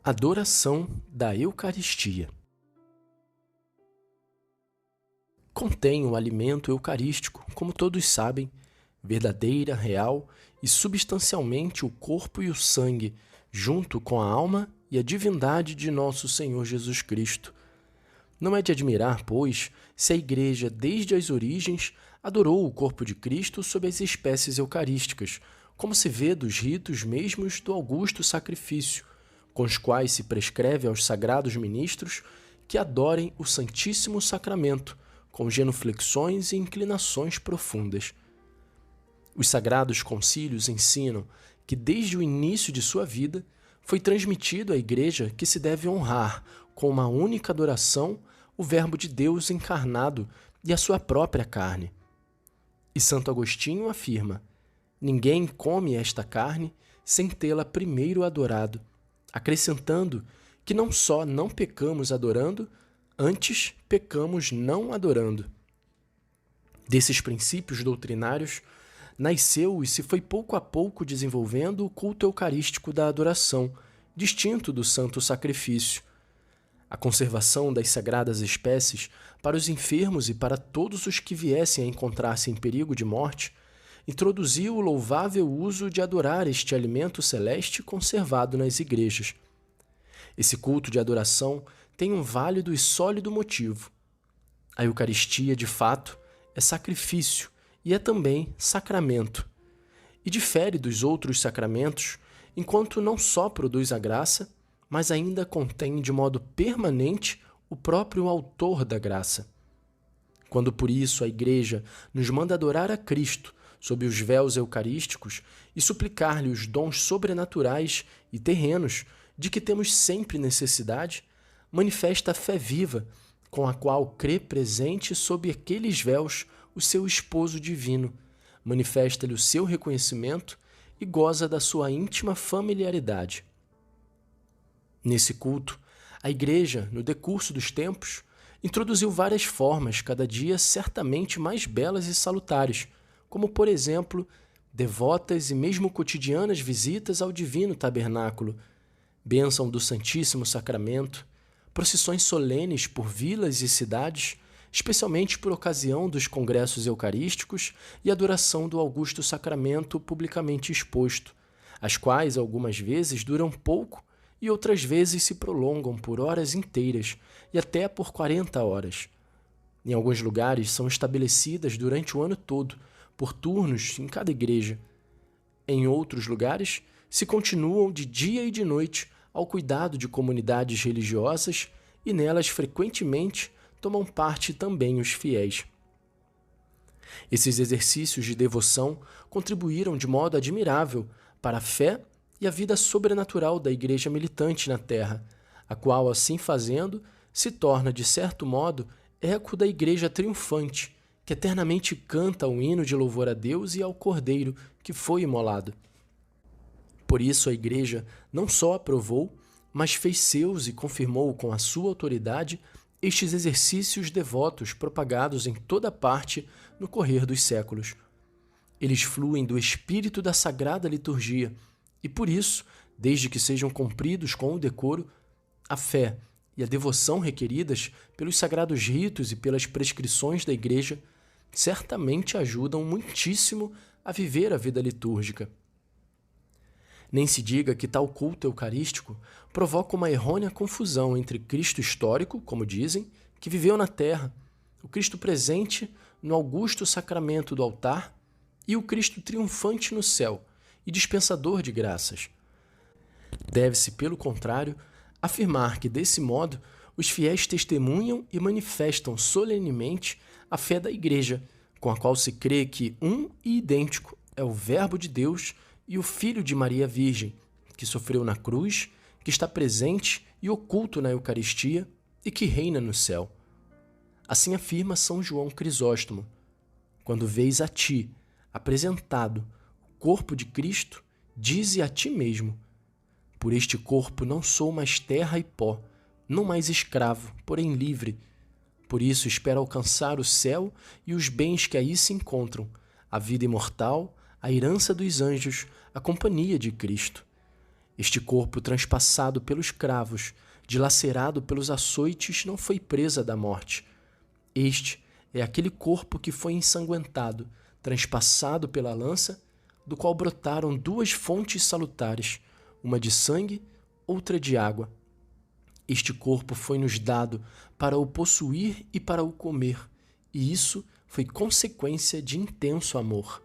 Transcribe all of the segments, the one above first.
Adoração da Eucaristia. Contém o alimento eucarístico, como todos sabem, verdadeira, real e substancialmente o corpo e o sangue, junto com a alma e a divindade de nosso Senhor Jesus Cristo. Não é de admirar, pois, se a Igreja, desde as origens, adorou o corpo de Cristo sob as espécies eucarísticas, como se vê dos ritos mesmos do augusto sacrifício, com os quais se prescreve aos sagrados ministros que adorem o Santíssimo Sacramento, com genuflexões e inclinações profundas. Os sagrados concílios ensinam que, desde o início de sua vida, foi transmitido à Igreja que se deve honrar, com uma única adoração, o Verbo de Deus encarnado e a sua própria carne. E Santo Agostinho afirma: ninguém come esta carne sem tê-la primeiro adorado, acrescentando que não só não pecamos adorando, antes pecamos não adorando. Desses princípios doutrinários nasceu e se foi pouco a pouco desenvolvendo o culto eucarístico da adoração, distinto do santo sacrifício. A conservação das sagradas espécies para os enfermos e para todos os que viessem a encontrar-se em perigo de morte introduziu o louvável uso de adorar este alimento celeste conservado nas igrejas. Esse culto de adoração tem um válido e sólido motivo. A Eucaristia, de fato, é sacrifício e é também sacramento, e difere dos outros sacramentos, enquanto não só produz a graça, mas ainda contém de modo permanente o próprio autor da graça. Quando, por isso, a Igreja nos manda adorar a Cristo sob os véus eucarísticos e suplicar-lhe os dons sobrenaturais e terrenos de que temos sempre necessidade, manifesta a fé viva com a qual crê presente sob aqueles véus o seu esposo divino, manifesta-lhe o seu reconhecimento e goza da sua íntima familiaridade. Nesse culto, a Igreja, no decurso dos tempos, introduziu várias formas, cada dia certamente mais belas e salutares, como, por exemplo, devotas e mesmo cotidianas visitas ao divino tabernáculo, bênção do Santíssimo Sacramento, procissões solenes por vilas e cidades, especialmente por ocasião dos congressos eucarísticos e adoração do augusto sacramento publicamente exposto, as quais algumas vezes duram pouco e outras vezes se prolongam por horas inteiras e até por 40 horas. Em alguns lugares são estabelecidas durante o ano todo, por turnos em cada igreja. Em outros lugares, se continuam de dia e de noite ao cuidado de comunidades religiosas e nelas frequentemente tomam parte também os fiéis. Esses exercícios de devoção contribuíram de modo admirável para a fé e a vida sobrenatural da Igreja militante na terra, a qual, assim fazendo, se torna, de certo modo, eco da Igreja triunfante, que eternamente canta um hino de louvor a Deus e ao Cordeiro que foi imolado. Por isso a Igreja não só aprovou, mas fez seus e confirmou com a sua autoridade estes exercícios devotos propagados em toda parte no correr dos séculos. Eles fluem do espírito da sagrada liturgia e, por isso, desde que sejam cumpridos com o decoro, a fé e a devoção requeridas pelos sagrados ritos e pelas prescrições da Igreja certamente ajudam muitíssimo a viver a vida litúrgica. Nem se diga que tal culto eucarístico provoca uma errônea confusão entre Cristo histórico, como dizem, que viveu na terra, o Cristo presente no augusto sacramento do altar e o Cristo triunfante no céu e dispensador de graças. Deve-se, pelo contrário, afirmar que, desse modo, os fiéis testemunham e manifestam solenemente a fé da Igreja, com a qual se crê que um e idêntico é o Verbo de Deus e o Filho de Maria Virgem, que sofreu na cruz, que está presente e oculto na Eucaristia e que reina no céu. Assim afirma São João Crisóstomo: quando vês a ti apresentado o corpo de Cristo, dize a ti mesmo: por este corpo não sou mais terra e pó, não mais escravo, porém livre. Por isso espero alcançar o céu e os bens que aí se encontram, a vida imortal, a herança dos anjos, a companhia de Cristo. Este corpo transpassado pelos cravos, dilacerado pelos açoites, não foi presa da morte. Este é aquele corpo que foi ensanguentado, transpassado pela lança, do qual brotaram duas fontes salutares, uma de sangue, outra de água. Este corpo foi-nos dado para o possuir e para o comer, e isso foi consequência de intenso amor.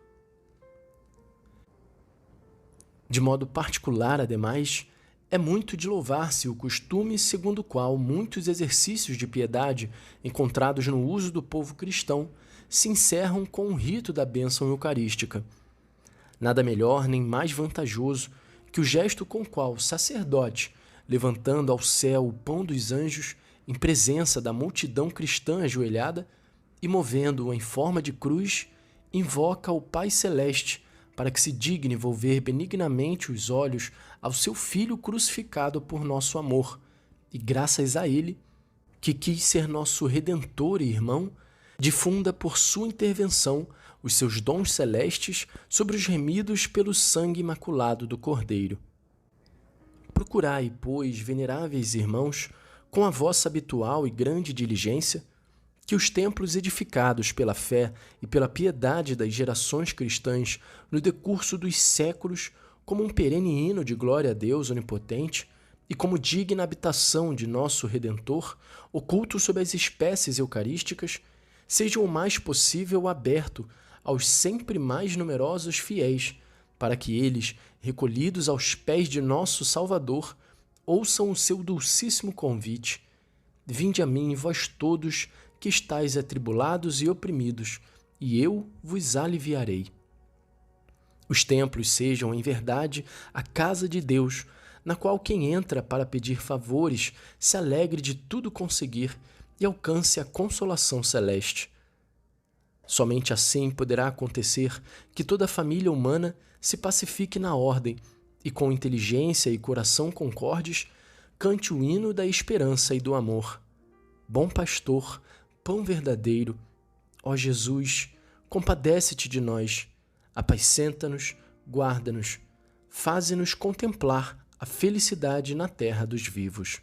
De modo particular, ademais, é muito de louvar-se o costume segundo o qual muitos exercícios de piedade encontrados no uso do povo cristão se encerram com o rito da bênção eucarística. Nada melhor nem mais vantajoso que o gesto com o qual o sacerdote, levantando ao céu o pão dos anjos em presença da multidão cristã ajoelhada e movendo-o em forma de cruz, invoca o Pai Celeste para que se digne volver benignamente os olhos ao seu Filho crucificado por nosso amor, e graças a ele, que quis ser nosso Redentor e irmão, difunda por sua intervenção os seus dons celestes sobre os remidos pelo sangue imaculado do Cordeiro. Procurai, pois, veneráveis irmãos, com a vossa habitual e grande diligência, que os templos edificados pela fé e pela piedade das gerações cristãs no decurso dos séculos, como um perene hino de glória a Deus onipotente e como digna habitação de nosso Redentor, oculto sob as espécies eucarísticas, sejam o mais possível aberto aos sempre mais numerosos fiéis, para que eles, recolhidos aos pés de nosso Salvador, ouçam o seu dulcíssimo convite: vinde a mim, vós todos que estáis atribulados e oprimidos, e eu vos aliviarei. Os templos sejam, em verdade, a casa de Deus, na qual quem entra para pedir favores se alegre de tudo conseguir e alcance a consolação celeste. Somente assim poderá acontecer que toda a família humana se pacifique na ordem e, com inteligência e coração concordes, cante o hino da esperança e do amor. Bom pastor, pão verdadeiro, ó Jesus, compadece-te de nós, apacenta-nos, guarda-nos, faze-nos contemplar a felicidade na terra dos vivos.